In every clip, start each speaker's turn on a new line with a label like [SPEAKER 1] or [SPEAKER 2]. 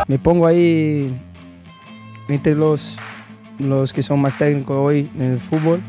[SPEAKER 1] Me pongo ahí entre los que son más técnicos hoy en el fútbol.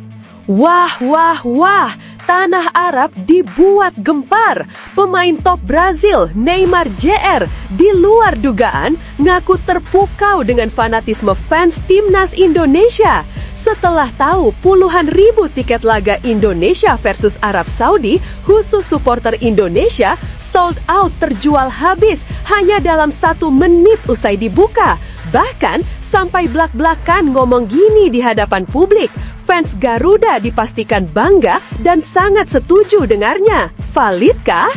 [SPEAKER 2] Wah, wah, wah, tanah Arab dibuat gempar. Pemain top Brazil, Neymar Jr., di luar dugaan, ngaku terpukau dengan fanatisme fans timnas Indonesia. Setelah tahu puluhan ribu tiket laga Indonesia versus Arab Saudi, khusus supporter Indonesia, sold out terjual habis hanya dalam 1 menit usai dibuka. Bahkan sampai blak-blakan ngomong gini di hadapan publik. Fans Garuda dipastikan bangga dan sangat setuju dengarnya. Validkah?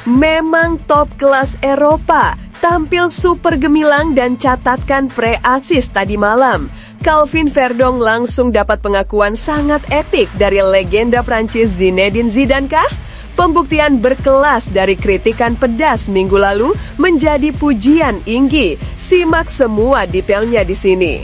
[SPEAKER 2] Memang top kelas Eropa. Tampil super gemilang dan catatkan pre-assist tadi malam. Calvin Verdong langsung dapat pengakuan sangat epik dari legenda Prancis Zinedine Zidane kah? Pembuktian berkelas dari kritikan pedas minggu lalu menjadi pujian Inggi. Simak semua detailnya di sini.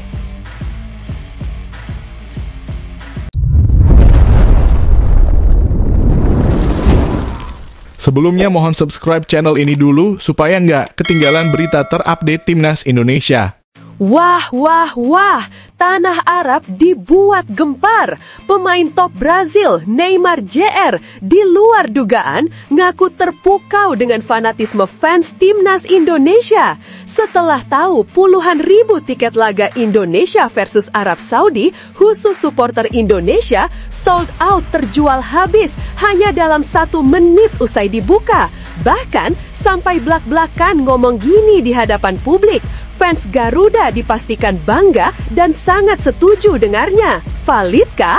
[SPEAKER 3] Sebelumnya mohon subscribe channel ini dulu supaya nggak ketinggalan berita terupdate Timnas Indonesia.
[SPEAKER 2] Wah, wah, wah, tanah Arab dibuat gempar. Pemain top Brazil, Neymar Jr., di luar dugaan, ngaku terpukau dengan fanatisme fans timnas Indonesia. Setelah tahu puluhan ribu tiket laga Indonesia versus Arab Saudi, khusus supporter Indonesia, sold out terjual habis hanya dalam 1 menit usai dibuka. Bahkan sampai blak-blakan ngomong gini di hadapan publik. Fans Garuda dipastikan bangga dan sangat setuju dengarnya. Validkah?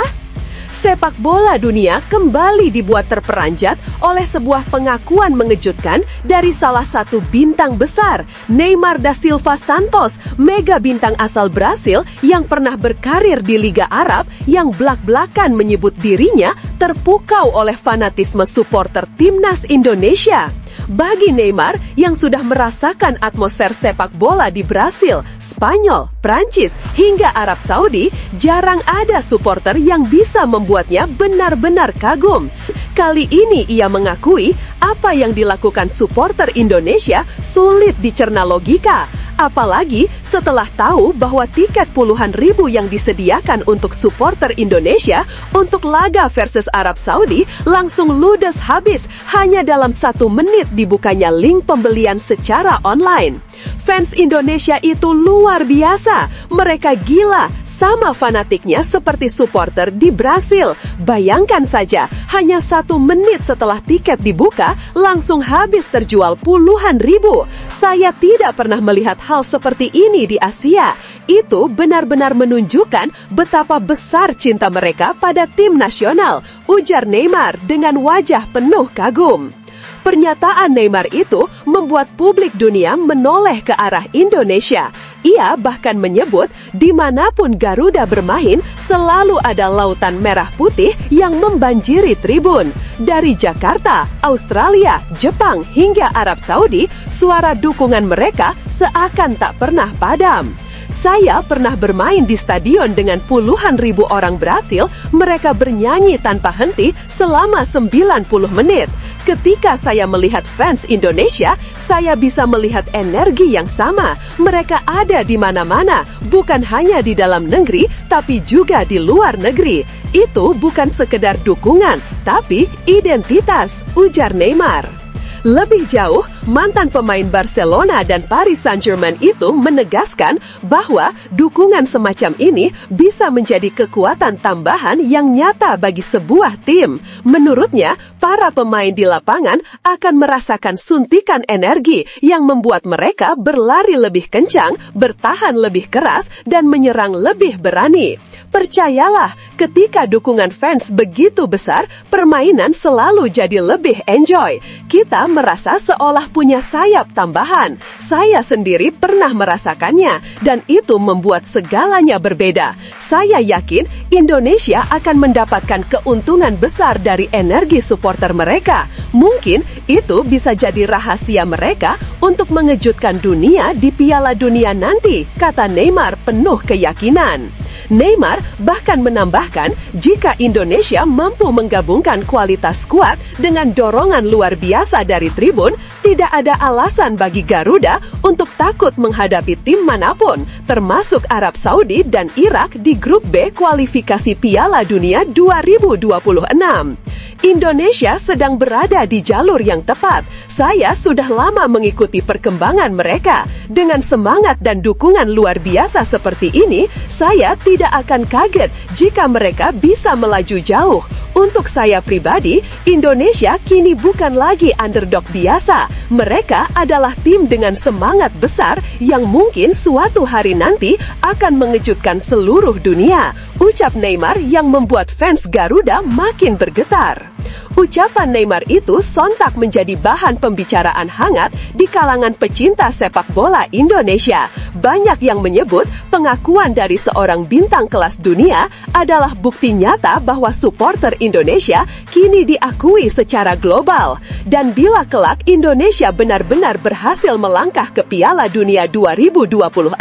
[SPEAKER 2] Sepak bola dunia kembali dibuat terperanjat oleh sebuah pengakuan mengejutkan dari salah satu bintang besar, Neymar da Silva Santos, mega bintang asal Brasil yang pernah berkarir di Liga Arab yang blak-blakan menyebut dirinya terpukau oleh fanatisme supporter timnas Indonesia. Bagi Neymar yang sudah merasakan atmosfer sepak bola di Brasil, Spanyol, Prancis, hingga Arab Saudi, jarang ada supporter yang bisa membuatnya benar-benar kagum. Kali ini ia mengakui apa yang dilakukan supporter Indonesia sulit dicerna logika. Apalagi setelah tahu bahwa tiket puluhan ribu yang disediakan untuk supporter Indonesia untuk laga versus Arab Saudi langsung ludes habis hanya dalam 1 menit dibukanya link pembelian secara online. Fans Indonesia itu luar biasa. Mereka gila, sama fanatiknya seperti supporter di Brasil. Bayangkan saja, hanya 1 menit setelah tiket dibuka, langsung habis terjual puluhan ribu. Saya tidak pernah melihat hal seperti ini di Asia. Itu benar-benar menunjukkan betapa besar cinta mereka pada tim nasional, ujar Neymar dengan wajah penuh kagum. Pernyataan Neymar itu membuat publik dunia menoleh ke arah Indonesia. Ia bahkan menyebut dimanapun Garuda bermain selalu ada lautan merah putih yang membanjiri tribun. Dari Jakarta, Australia, Jepang hingga Arab Saudi, suara dukungan mereka seakan tak pernah padam. Saya pernah bermain di stadion dengan puluhan ribu orang Brasil, mereka bernyanyi tanpa henti selama 90 menit. Ketika saya melihat fans Indonesia, saya bisa melihat energi yang sama. Mereka ada di mana-mana, bukan hanya di dalam negeri, tapi juga di luar negeri. Itu bukan sekedar dukungan, tapi identitas, ujar Neymar. Lebih jauh, mantan pemain Barcelona dan Paris Saint-Germain itu menegaskan bahwa dukungan semacam ini bisa menjadi kekuatan tambahan yang nyata bagi sebuah tim. Menurutnya, para pemain di lapangan akan merasakan suntikan energi yang membuat mereka berlari lebih kencang, bertahan lebih keras, dan menyerang lebih berani. Percayalah, ketika dukungan fans begitu besar, permainan selalu jadi lebih enjoy. Kita merasa seolah punya sayap tambahan. Saya sendiri pernah merasakannya, dan itu membuat segalanya berbeda. Saya yakin Indonesia akan mendapatkan keuntungan besar dari energi supporter mereka. Mungkin itu bisa jadi rahasia mereka untuk mengejutkan dunia di Piala Dunia nanti, kata Neymar penuh keyakinan. Neymar bahkan menambahkan menambahkan, jika Indonesia mampu menggabungkan kualitas skuad dengan dorongan luar biasa dari tribun, tidak ada alasan bagi Garuda untuk takut menghadapi tim manapun, termasuk Arab Saudi dan Irak di grup B kualifikasi Piala Dunia 2026. Indonesia sedang berada di jalur yang tepat. Saya sudah lama mengikuti perkembangan mereka. Dengan semangat dan dukungan luar biasa seperti ini, saya tidak akan kaget jika mereka bisa melaju jauh. Untuk saya pribadi, Indonesia kini bukan lagi underdog biasa. Mereka adalah tim dengan semangat besar yang mungkin suatu hari nanti akan mengejutkan seluruh dunia. Ucap Neymar yang membuat fans Garuda makin bergetar. Ucapan Neymar itu sontak menjadi bahan pembicaraan hangat di kalangan pecinta sepak bola Indonesia. Banyak yang menyebut pengakuan dari seorang bintang kelas dunia adalah bukti nyata bahwa supporter Indonesia kini diakui secara global. Dan bila kelak Indonesia benar-benar berhasil melangkah ke Piala Dunia 2026,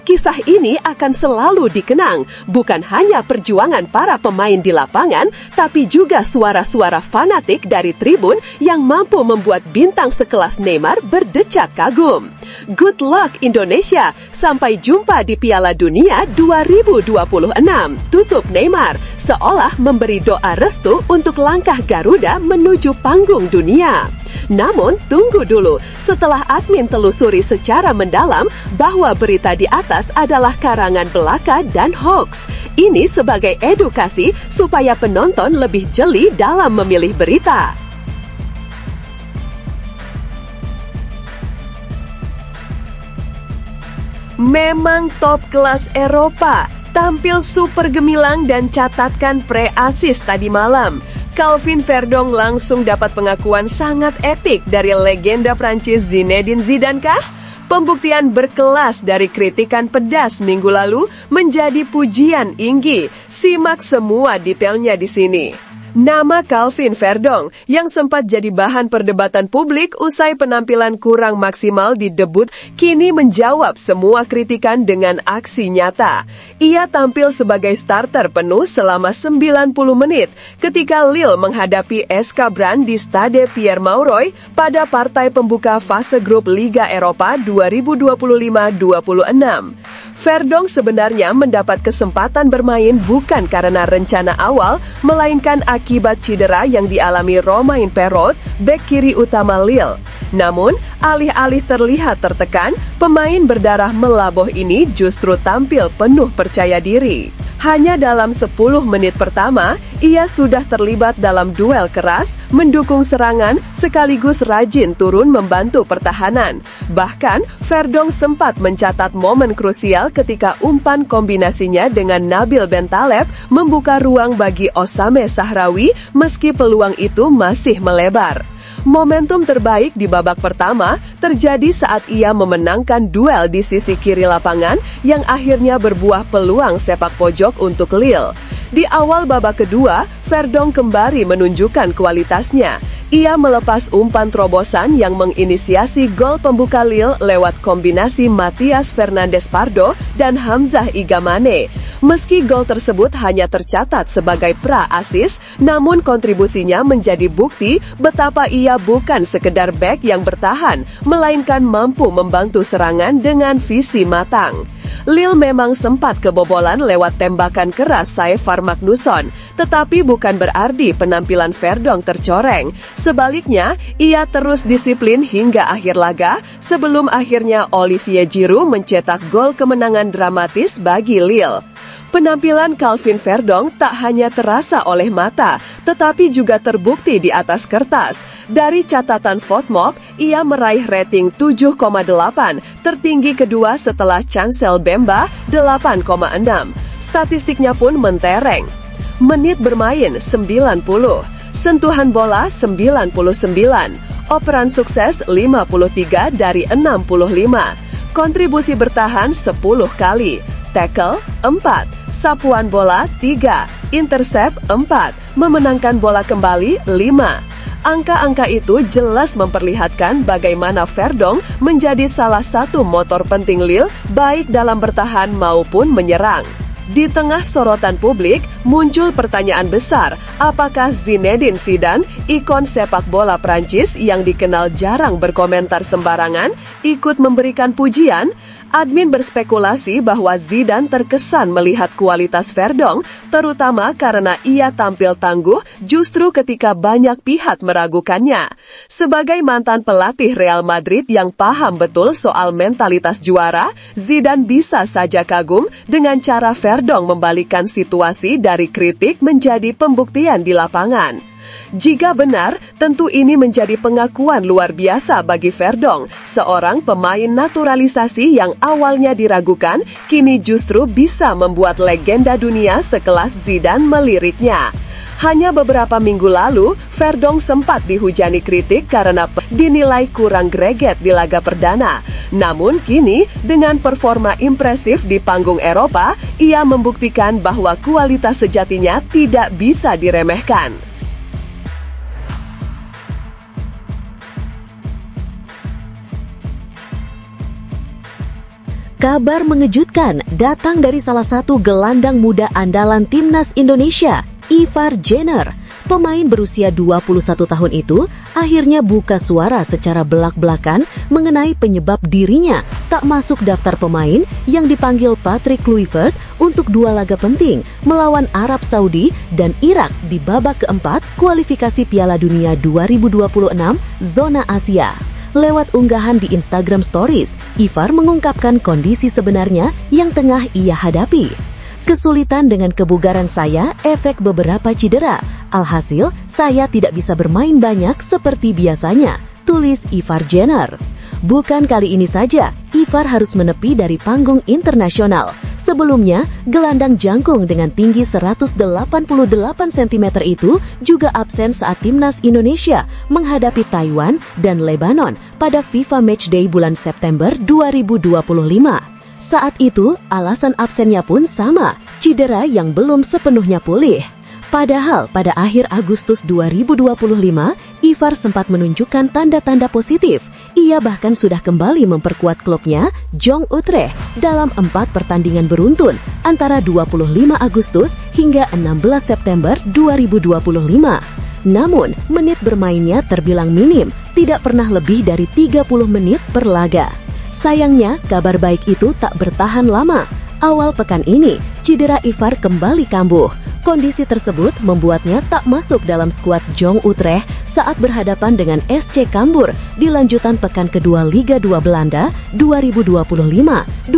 [SPEAKER 2] kisah ini akan selalu dikenang. Bukan hanya perjuangan para pemain di lapangan, tapi juga suara-suara fanatik dari tribun yang mampu membuat bintang sekelas Neymar berdecak kagum. Good luck Indonesia, sampai jumpa di Piala Dunia 2026. Tutup Neymar, seolah memberi doa restu untuk langkah Garuda menuju panggung dunia. Namun, tunggu dulu, setelah admin telusuri secara mendalam bahwa berita di atas adalah karangan belaka dan hoax. Ini sebagai edukasi supaya penonton lebih jeli dalam memilih berita. Memang top kelas Eropa, tampil super gemilang dan catatkan pre-assist tadi malam. Calvin Verdong langsung dapat pengakuan sangat epik dari legenda Prancis Zinedine Zidane kah? Pembuktian berkelas dari kritikan pedas minggu lalu menjadi pujian Inggi. Simak semua detailnya di sini. Nama Calvin Verdong yang sempat jadi bahan perdebatan publik usai penampilan kurang maksimal di debut kini menjawab semua kritikan dengan aksi nyata. Ia tampil sebagai starter penuh selama 90 menit ketika Lille menghadapi SK Brann di Stade Pierre-Mauroy pada partai pembuka fase grup Liga Eropa 2025-26. Verdong sebenarnya mendapat kesempatan bermain bukan karena rencana awal, melainkan akibat cedera yang dialami Romain Perraud, bek kiri utama Lille. Namun, alih-alih terlihat tertekan, pemain berdarah melaboh ini justru tampil penuh percaya diri. Hanya dalam 10 menit pertama, ia sudah terlibat dalam duel keras, mendukung serangan, sekaligus rajin turun membantu pertahanan. Bahkan, Verdong sempat mencatat momen krusial ketika umpan kombinasinya dengan Nabil Bentaleb membuka ruang bagi Osame Sahrawi meski peluang itu masih melebar. Momentum terbaik di babak pertama terjadi saat ia memenangkan duel di sisi kiri lapangan yang akhirnya berbuah peluang sepak pojok untuk Lille. Di awal babak kedua, Verdong kembali menunjukkan kualitasnya. Ia melepas umpan terobosan yang menginisiasi gol pembuka Lille lewat kombinasi Matias Fernandes Pardo dan Hamzah Igamane. Meski gol tersebut hanya tercatat sebagai pra-assist, namun kontribusinya menjadi bukti betapa ia bukan sekedar bek yang bertahan, melainkan mampu membantu serangan dengan visi matang. Lille memang sempat kebobolan lewat tembakan keras Saifar Magnusson, tetapi bukan berarti penampilan Verdong tercoreng. Sebaliknya, ia terus disiplin hingga akhir laga sebelum akhirnya Olivier Giroud mencetak gol kemenangan dramatis bagi Lille. Penampilan Calvin Verdong tak hanya terasa oleh mata, tetapi juga terbukti di atas kertas. Dari catatan FotMob, ia meraih rating 7,8, tertinggi kedua setelah Chancel Bemba 8,6. Statistiknya pun mentereng. Menit bermain 90, sentuhan bola 99, operan sukses 53 dari 65, kontribusi bertahan 10 kali, tackle 4, sapuan bola 3, intercept 4, memenangkan bola kembali 5. Angka-angka itu jelas memperlihatkan bagaimana Verdong menjadi salah satu motor penting Lille baik dalam bertahan maupun menyerang. Di tengah sorotan publik, muncul pertanyaan besar, apakah Zinedine Zidane, ikon sepak bola Prancis yang dikenal jarang berkomentar sembarangan, ikut memberikan pujian? Admin berspekulasi bahwa Zidane terkesan melihat kualitas Verdong, terutama karena ia tampil tangguh justru ketika banyak pihak meragukannya. Sebagai mantan pelatih Real Madrid yang paham betul soal mentalitas juara, Zidane bisa saja kagum dengan cara Verdong membalikkan situasi dari kritik menjadi pembuktian di lapangan. Jika benar, tentu ini menjadi pengakuan luar biasa bagi Verdong, seorang pemain naturalisasi yang awalnya diragukan, kini justru bisa membuat legenda dunia sekelas Zidane meliriknya. Hanya beberapa minggu lalu, Verdong sempat dihujani kritik karena dinilai kurang greget di laga perdana. Namun kini, dengan performa impresif di panggung Eropa, ia membuktikan bahwa kualitas sejatinya tidak bisa diremehkan.
[SPEAKER 4] Kabar mengejutkan datang dari salah satu gelandang muda andalan timnas Indonesia, Ivar Jenner. Pemain berusia 21 tahun itu akhirnya buka suara secara belak-belakan mengenai penyebab dirinya tak masuk daftar pemain yang dipanggil Patrick Kluivert untuk 2 laga penting melawan Arab Saudi dan Irak di babak keempat kualifikasi Piala Dunia 2026 zona Asia. Lewat unggahan di Instagram Stories, Ivar mengungkapkan kondisi sebenarnya yang tengah ia hadapi. Kesulitan dengan kebugaran saya, efek beberapa cedera. Alhasil, saya tidak bisa bermain banyak seperti biasanya, tulis Ivar Jenner. Bukan kali ini saja, Ivar harus menepi dari panggung internasional. Sebelumnya, gelandang jangkung dengan tinggi 188 cm itu juga absen saat timnas Indonesia menghadapi Taiwan dan Lebanon pada FIFA Matchday bulan September 2025. Saat itu, alasan absennya pun sama, cedera yang belum sepenuhnya pulih. Padahal pada akhir Agustus 2025, Ivar sempat menunjukkan tanda-tanda positif. Ia bahkan sudah kembali memperkuat klubnya, Jong Utrecht, dalam 4 pertandingan beruntun antara 25 Agustus hingga 16 September 2025. Namun, menit bermainnya terbilang minim, tidak pernah lebih dari 30 menit per laga. Sayangnya, kabar baik itu tak bertahan lama. Awal pekan ini, cedera Ivar kembali kambuh. Kondisi tersebut membuatnya tak masuk dalam skuad Jong Utrecht saat berhadapan dengan SC Cambuur di lanjutan pekan kedua Liga 2 Belanda 2025-26.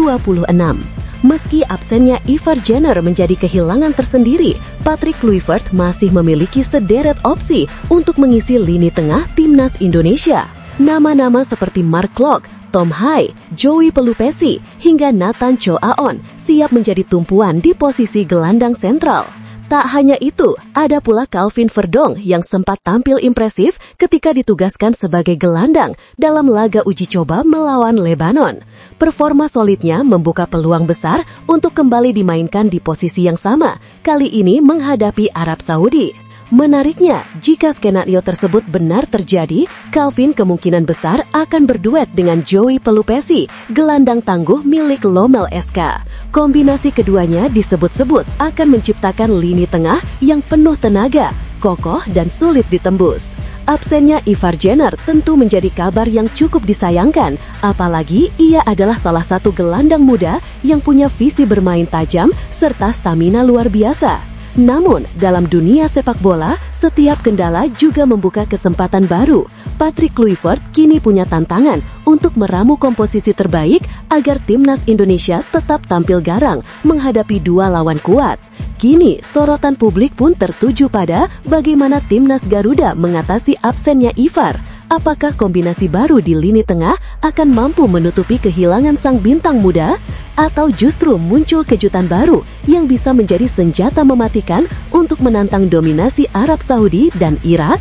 [SPEAKER 4] Meski absennya Ivar Jenner menjadi kehilangan tersendiri, Patrick Kluivert masih memiliki sederet opsi untuk mengisi lini tengah timnas Indonesia. Nama-nama seperti Mark Klok, Tom Hai, Joey Pelupesi, hingga Nathan Chow Aon siap menjadi tumpuan di posisi gelandang sentral. Tak hanya itu, ada pula Calvin Verdong yang sempat tampil impresif ketika ditugaskan sebagai gelandang dalam laga uji coba melawan Lebanon. Performa solidnya membuka peluang besar untuk kembali dimainkan di posisi yang sama, kali ini menghadapi Arab Saudi. Menariknya, jika skenario tersebut benar terjadi, Calvin kemungkinan besar akan berduet dengan Joey Pelupesi, gelandang tangguh milik Lommel SK. Kombinasi keduanya disebut-sebut akan menciptakan lini tengah yang penuh tenaga, kokoh dan sulit ditembus. Absennya Ivar Jenner tentu menjadi kabar yang cukup disayangkan, apalagi ia adalah salah satu gelandang muda yang punya visi bermain tajam serta stamina luar biasa. Namun, dalam dunia sepak bola, setiap kendala juga membuka kesempatan baru. Patrick Kluivert kini punya tantangan untuk meramu komposisi terbaik agar timnas Indonesia tetap tampil garang menghadapi 2 lawan kuat. Kini, sorotan publik pun tertuju pada bagaimana timnas Garuda mengatasi absennya Ivar. Apakah kombinasi baru di lini tengah akan mampu menutupi kehilangan sang bintang muda? Atau justru muncul kejutan baru yang bisa menjadi senjata mematikan untuk menantang dominasi Arab Saudi dan Irak?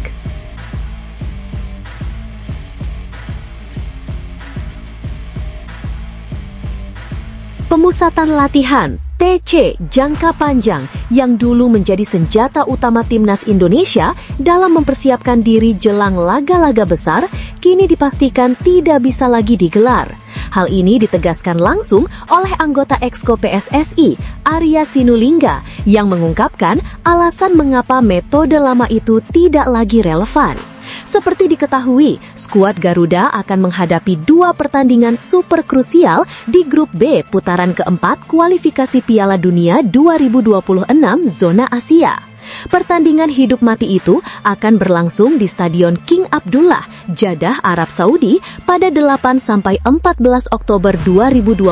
[SPEAKER 4] Pemusatan latihan TC jangka panjang yang dulu menjadi senjata utama timnas Indonesia dalam mempersiapkan diri jelang laga-laga besar, kini dipastikan tidak bisa lagi digelar. Hal ini ditegaskan langsung oleh anggota Exco PSSI, Arya Sinulinga, yang mengungkapkan alasan mengapa metode lama itu tidak lagi relevan. Seperti diketahui, skuad Garuda akan menghadapi 2 pertandingan super krusial di Grup B putaran keempat kualifikasi Piala Dunia 2026 zona Asia. Pertandingan hidup mati itu akan berlangsung di Stadion King Abdullah, Jeddah, Arab Saudi pada 8-14 Oktober 2025,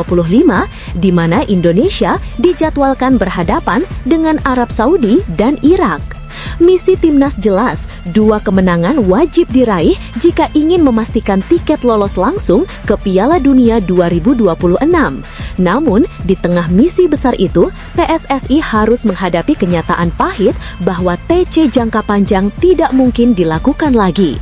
[SPEAKER 4] di mana Indonesia dijadwalkan berhadapan dengan Arab Saudi dan Irak. Misi timnas jelas, 2 kemenangan wajib diraih jika ingin memastikan tiket lolos langsung ke Piala Dunia 2026. Namun, di tengah misi besar itu, PSSI harus menghadapi kenyataan pahit bahwa TC jangka panjang tidak mungkin dilakukan lagi.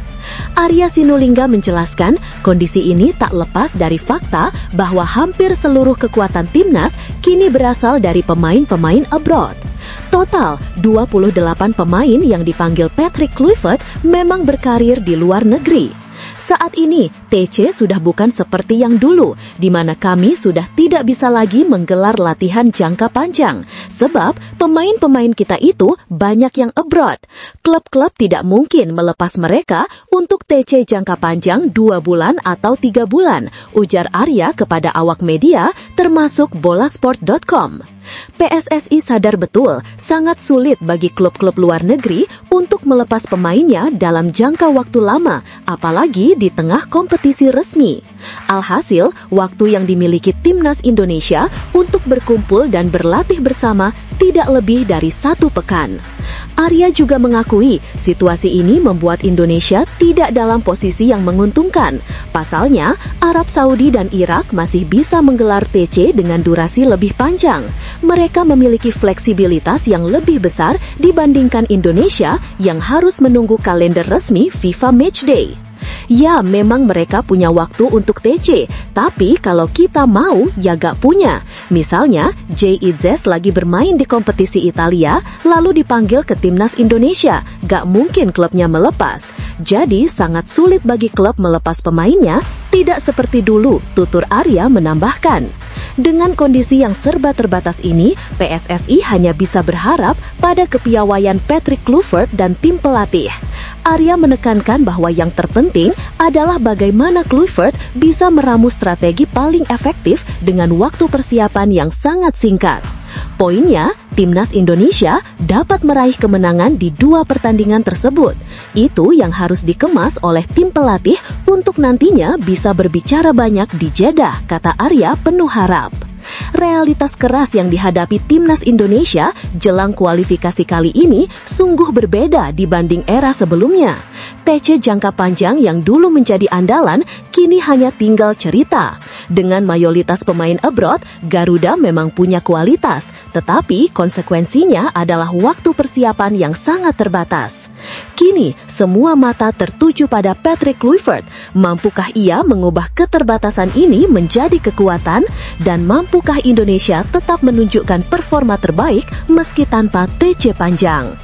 [SPEAKER 4] Arya Sinulinga menjelaskan, kondisi ini tak lepas dari fakta bahwa hampir seluruh kekuatan timnas kini berasal dari pemain-pemain abroad. Total, 28 pemain yang dipanggil Patrick Kluivert memang berkarir di luar negeri. Saat ini, TC sudah bukan seperti yang dulu, di mana kami sudah tidak bisa lagi menggelar latihan jangka panjang, sebab pemain-pemain kita itu banyak yang abroad. Klub-klub tidak mungkin melepas mereka untuk TC jangka panjang 2 bulan atau 3 bulan, ujar Arya kepada awak media, termasuk bolasport.com. PSSI sadar betul sangat sulit bagi klub-klub luar negeri untuk melepas pemainnya dalam jangka waktu lama, apalagi di tengah kompetisi resmi. Alhasil, waktu yang dimiliki timnas Indonesia untuk berkumpul dan berlatih bersama tidak lebih dari 1 pekan. Arya juga mengakui situasi ini membuat Indonesia tidak dalam posisi yang menguntungkan. Pasalnya, Arab Saudi dan Irak masih bisa menggelar TC dengan durasi lebih panjang. Mereka memiliki fleksibilitas yang lebih besar dibandingkan Indonesia yang harus menunggu kalender resmi FIFA Matchday. Ya, memang mereka punya waktu untuk TC, tapi kalau kita mau, ya gak punya. Misalnya, Jay Itzes lagi bermain di kompetisi Italia, lalu dipanggil ke timnas Indonesia. Gak mungkin klubnya melepas. Jadi, sangat sulit bagi klub melepas pemainnya, tidak seperti dulu, tutur Arya menambahkan. Dengan kondisi yang serba terbatas ini, PSSI hanya bisa berharap pada kepiawaian Patrick Kluivert dan tim pelatih. Arya menekankan bahwa yang terpenting adalah bagaimana Kluivert bisa meramu strategi paling efektif dengan waktu persiapan yang sangat singkat. Poinnya, timnas Indonesia dapat meraih kemenangan di 2 pertandingan tersebut. Itu yang harus dikemas oleh tim pelatih untuk nantinya bisa berbicara banyak di Jeddah, kata Arya penuh harap. Realitas keras yang dihadapi timnas Indonesia jelang kualifikasi kali ini sungguh berbeda dibanding era sebelumnya. TC jangka panjang yang dulu menjadi andalan kini hanya tinggal cerita. Dengan mayoritas pemain abroad, Garuda memang punya kualitas, tetapi konsekuensinya adalah waktu persiapan yang sangat terbatas. Kini, semua mata tertuju pada Patrick Kluivert. Mampukah ia mengubah keterbatasan ini menjadi kekuatan, dan mampukah Indonesia tetap menunjukkan performa terbaik meski tanpa TC panjang?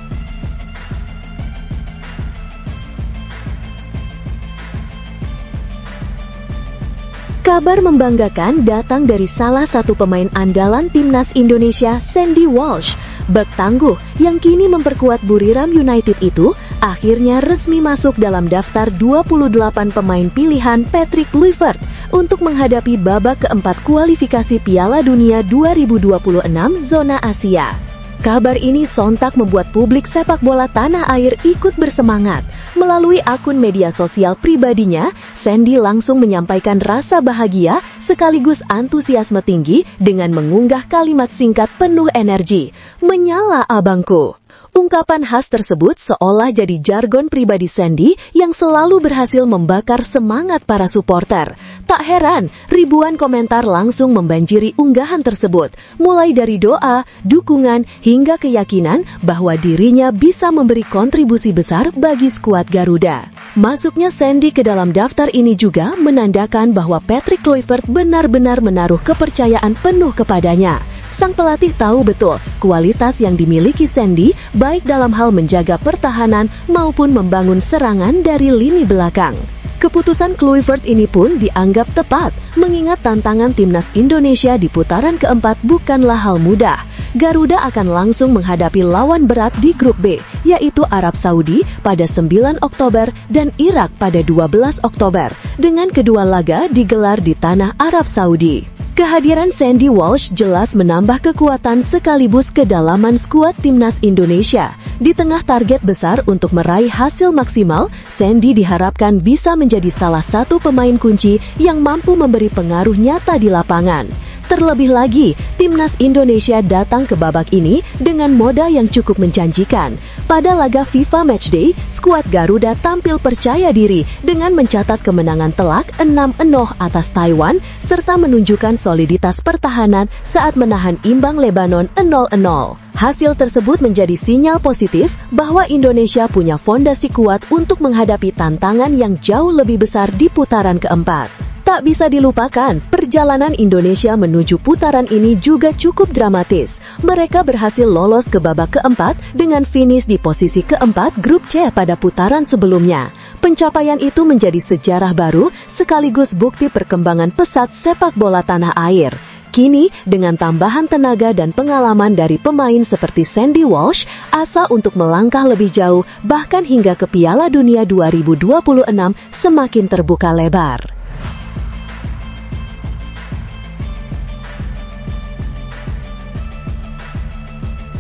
[SPEAKER 4] Kabar membanggakan datang dari salah satu pemain andalan timnas Indonesia, Sandy Walsh. Bek tangguh yang kini memperkuat Buriram United itu akhirnya resmi masuk dalam daftar 28 pemain pilihan Patrick Kluivert untuk menghadapi babak keempat kualifikasi Piala Dunia 2026 zona Asia. Kabar ini sontak membuat publik sepak bola tanah air ikut bersemangat. Melalui akun media sosial pribadinya, Sandy langsung menyampaikan rasa bahagia sekaligus antusiasme tinggi dengan mengunggah kalimat singkat penuh energi, "Menyala abangku." Ungkapan khas tersebut seolah jadi jargon pribadi Sandy yang selalu berhasil membakar semangat para supporter. Tak heran, ribuan komentar langsung membanjiri unggahan tersebut, mulai dari doa, dukungan, hingga keyakinan bahwa dirinya bisa memberi kontribusi besar bagi skuad Garuda. Masuknya Sandy ke dalam daftar ini juga menandakan bahwa Patrick Kluivert benar-benar menaruh kepercayaan penuh kepadanya. Sang pelatih tahu betul kualitas yang dimiliki Sandy baik dalam hal menjaga pertahanan maupun membangun serangan dari lini belakang. Keputusan Kluivert ini pun dianggap tepat, mengingat tantangan timnas Indonesia di putaran keempat bukanlah hal mudah. Garuda akan langsung menghadapi lawan berat di grup B, yaitu Arab Saudi pada 9 Oktober dan Irak pada 12 Oktober, dengan kedua laga digelar di tanah Arab Saudi. Kehadiran Sandy Walsh jelas menambah kekuatan sekaligus kedalaman skuad timnas Indonesia. Di tengah target besar untuk meraih hasil maksimal, Sandy diharapkan bisa menjadi salah satu pemain kunci yang mampu memberi pengaruh nyata di lapangan. Terlebih lagi, timnas Indonesia datang ke babak ini dengan modal yang cukup menjanjikan. Pada laga FIFA Matchday, skuad Garuda tampil percaya diri dengan mencatat kemenangan telak 6-0 atas Taiwan serta menunjukkan soliditas pertahanan saat menahan imbang Lebanon 0-0. Hasil tersebut menjadi sinyal positif bahwa Indonesia punya fondasi kuat untuk menghadapi tantangan yang jauh lebih besar di putaran keempat. Tak bisa dilupakan, perjalanan Indonesia menuju putaran ini juga cukup dramatis. Mereka berhasil lolos ke babak keempat dengan finish di posisi keempat grup C pada putaran sebelumnya. Pencapaian itu menjadi sejarah baru sekaligus bukti perkembangan pesat sepak bola tanah air. Kini, dengan tambahan tenaga dan pengalaman dari pemain seperti Sandy Walsh, asa untuk melangkah lebih jauh bahkan hingga ke Piala Dunia 2026 semakin terbuka lebar.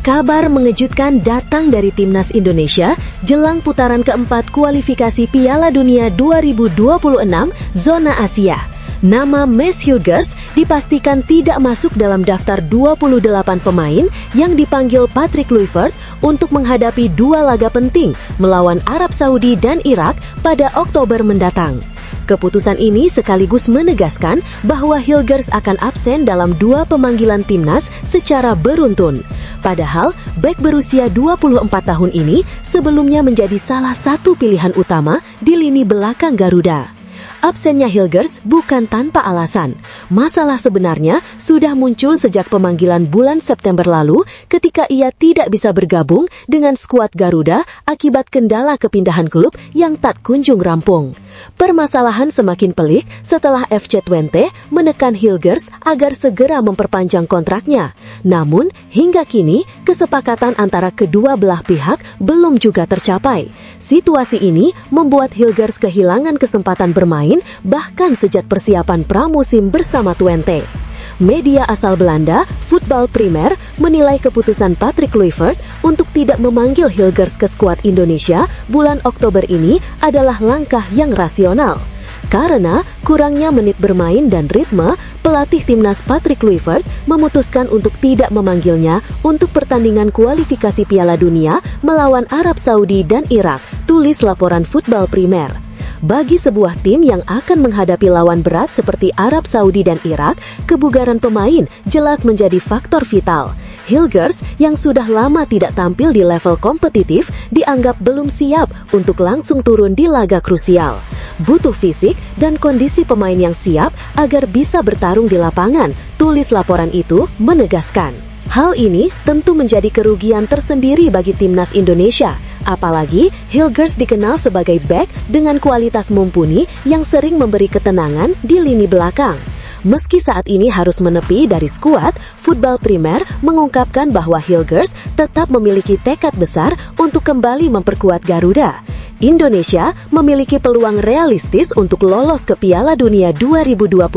[SPEAKER 4] Kabar mengejutkan datang dari timnas Indonesia jelang putaran keempat kualifikasi Piala Dunia 2026 zona Asia. Nama Mads Hilgers dipastikan tidak masuk dalam daftar 28 pemain yang dipanggil Patrick Kluivert untuk menghadapi dua laga penting melawan Arab Saudi dan Irak pada Oktober mendatang. Keputusan ini sekaligus menegaskan bahwa Hilgers akan absen dalam dua pemanggilan timnas secara beruntun. Padahal, bek berusia 24 tahun ini sebelumnya menjadi salah satu pilihan utama di lini belakang Garuda. Absennya Hilgers bukan tanpa alasan. Masalah sebenarnya sudah muncul sejak pemanggilan bulan September lalu ketika ia tidak bisa bergabung dengan skuad Garuda akibat kendala kepindahan klub yang tak kunjung rampung. Permasalahan semakin pelik setelah FC Twente menekan Hilgers agar segera memperpanjang kontraknya. Namun, hingga kini, kesepakatan antara kedua belah pihak belum juga tercapai. Situasi ini membuat Hilgers kehilangan kesempatan bermain bahkan sejak persiapan pramusim bersama Twente. Media asal Belanda, Voetbal Primer, menilai keputusan Patrick Kluivert untuk tidak memanggil Hilgers ke skuad Indonesia bulan Oktober ini adalah langkah yang rasional. Karena kurangnya menit bermain dan ritme, pelatih timnas Patrick Kluivert memutuskan untuk tidak memanggilnya untuk pertandingan kualifikasi Piala Dunia melawan Arab Saudi dan Irak, tulis laporan Voetbal Primer. Bagi sebuah tim yang akan menghadapi lawan berat seperti Arab Saudi dan Irak, kebugaran pemain jelas menjadi faktor vital. Hilgers yang sudah lama tidak tampil di level kompetitif dianggap belum siap untuk langsung turun di laga krusial. Butuh fisik dan kondisi pemain yang siap agar bisa bertarung di lapangan, tulis laporan itu menegaskan. Hal ini tentu menjadi kerugian tersendiri bagi timnas Indonesia. Apalagi Hilgers dikenal sebagai bek dengan kualitas mumpuni yang sering memberi ketenangan di lini belakang. Meski saat ini harus menepi dari skuad, Voetbal Primer mengungkapkan bahwa Hilgers tetap memiliki tekad besar untuk kembali memperkuat Garuda. Indonesia memiliki peluang realistis untuk lolos ke Piala Dunia 2026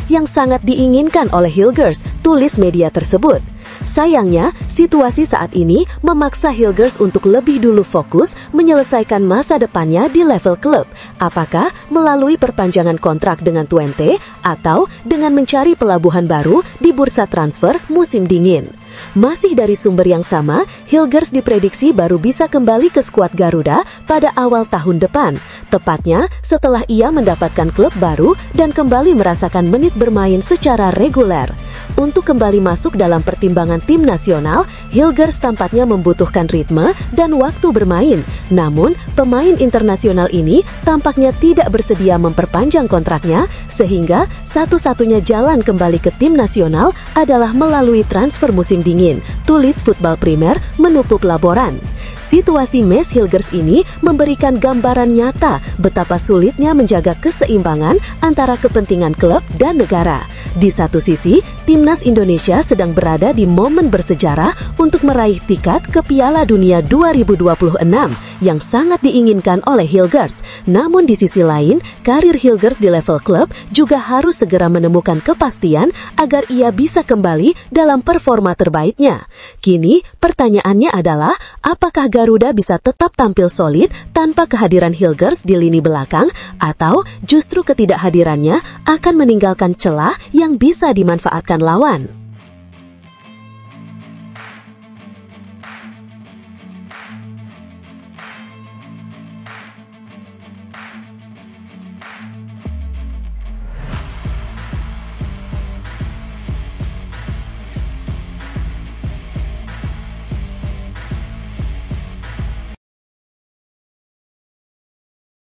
[SPEAKER 4] yang sangat diinginkan oleh Hilgers, tulis media tersebut. Sayangnya, situasi saat ini memaksa Hilgers untuk lebih dulu fokus menyelesaikan masa depannya di level klub. Apakah melalui perpanjangan kontrak dengan Twente atau dengan mencari pelabuhan baru di bursa transfer musim dingin. Masih dari sumber yang sama, Hilgers diprediksi baru bisa kembali ke skuad Garuda pada awal tahun depan, tepatnya setelah ia mendapatkan klub baru dan kembali merasakan menit bermain secara reguler. Untuk kembali masuk dalam pertimbangan tim nasional, Hilgers tampaknya membutuhkan ritme dan waktu bermain. Namun, pemain internasional ini tampaknya tidak bersedia memperpanjang kontraknya, sehingga satu-satunya jalan kembali ke tim nasional adalah melalui transfer musim dingin, tulis Voetbal Primer menupuk laporan. Situasi Mace Hilgers ini memberikan gambaran nyata betapa sulitnya menjaga keseimbangan antara kepentingan klub dan negara. Di satu sisi, Timnas Indonesia sedang berada di momen bersejarah untuk meraih tiket ke Piala Dunia 2026 yang sangat diinginkan oleh Hilgers. Namun di sisi lain, karir Hilgers di level klub juga harus segera menemukan kepastian agar ia bisa kembali dalam performa terbaiknya. Kini, pertanyaannya adalah, apakah Garuda bisa tetap tampil solid tanpa kehadiran Hilgers di lini belakang, atau justru ketidakhadirannya akan meninggalkan celah yang bisa dimanfaatkan lawan?